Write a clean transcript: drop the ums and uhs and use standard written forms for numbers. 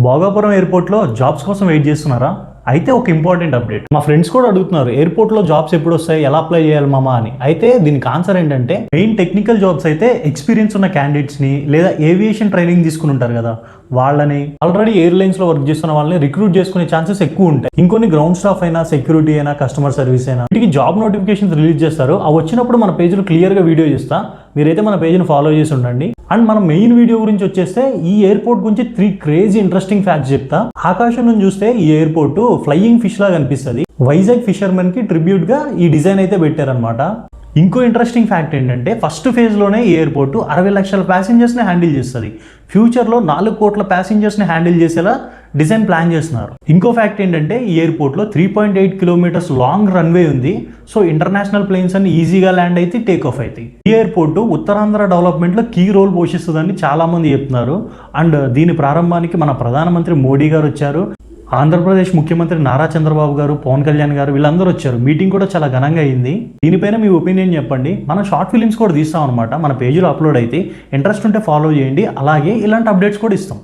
భోగాపురం ఎయిర్పోర్ట్లో జాబ్స్ కోసం వెయిట్ చేస్తున్నారా? అయితే ఒక ఇంపార్టెంట్ అప్డేట్. మా ఫ్రెండ్స్ కూడా అడుగుతున్నారు ఎయిర్పోర్ట్లో జాబ్స్ ఎప్పుడు వస్తాయి, ఎలా అప్లై చేయాలి మామా అని. అయితే దీనికి ఆన్సర్ ఏంటంటే, మెయిన్ టెక్నికల్ జాబ్స్ అయితే ఎక్స్పీరియన్స్ ఉన్న క్యాండిడేట్స్ని లేదా ఏవియేషన్ ట్రైనింగ్ తీసుకుని ఉంటారు కదా వాళ్ళని, ఆల్రెడీ ఎయిర్లైన్స్లో వర్క్ చేస్తున్న వాళ్ళని రిక్రూట్ చేసుకునే ఛాన్సెస్ ఎక్కువ ఉంటాయి. ఇంకొన్ని గ్రౌండ్ స్టాఫ్ అయినా, సెక్యూరిటీ అయినా, కస్టమర్ సర్వీస్ అయినా, వీటికి జాబ్ నోటిఫికేషన్స్ రిలీజ్ చేస్తారు. అవి వచ్చినప్పుడు మన పేజ్లో క్లియర్గా వీడియో చేస్తా, మీరైతే మన పేజ్ని ఫాలో చేసి ఉండండి. అండ్ మన మెయిన్ వీడియో గురించి వచ్చేస్తే, ఈ ఎయిర్పోర్ట్ గురించి 3 క్రేజీ ఇంట్రెస్టింగ్ ఫ్యాక్ట్స్ చెప్తా. ఆకాశం నుంచి చూస్తే ఈ ఎయిర్పోర్ట్ ఫ్లయింగ్ ఫిష్ లాగా అనిపిస్తుంది. వైజాగ్ ఫిషర్మెన్ కి ట్రిబ్యూట్ గా ఈ డిజైన్ అయితే పెట్టారనమాట. ఇంకో ఇంట్రెస్టింగ్ ఫ్యాక్ట్ ఏంటంటే, ఫస్ట్ ఫేజ్లోనే ఈ ఎయిర్పోర్ట్ 60 లక్షల ప్యాసింజర్స్ని హ్యాండిల్ చేస్తుంది. ఫ్యూచర్లో 4 కోట్ల ప్యాసింజర్స్ని హ్యాండిల్ చేసేలా డిజైన్ ప్లాన్ చేస్తున్నారు. ఇంకో ఫ్యాక్ట్ ఏంటంటే, ఈ ఎయిర్పోర్ట్లో 3.8 కిలోమీటర్స్ లాంగ్ రన్వే ఉంది. సో ఇంటర్నేషనల్ ప్లేన్స్ అన్ని ఈజీగా ల్యాండ్ అయితే, టేక్ ఆఫ్ అవుతాయి. ఈ ఎయిర్పోర్ట్ ఉత్తరాంధ్ర డెవలప్మెంట్లో కీ రోల్ పోషిస్తుందని చాలామంది చెప్తున్నారు. అండ్ దీని ప్రారంభానికి మన ప్రధానమంత్రి మోడీ గారు వచ్చారు, ఆంధ్రప్రదేశ్ ముఖ్యమంత్రి నారా చంద్రబాబు గారు, పవన్ కళ్యాణ్ గారు, వీళ్ళందరూ వచ్చారు. మీటింగ్ కూడా చాలా ఘనంగా అయింది. దీనిపైన మీ ఒపీనియన్ చెప్పండి. మనం షార్ట్ ఫిలిమ్స్ కూడా తీస్తాం అనమాట, మన పేజీలో అప్లోడ్ అయితే. ఇంట్రెస్ట్ ఉంటే ఫాలో చేయండి. అలాగే ఇలాంటి అప్డేట్స్ కూడా ఇస్తాం.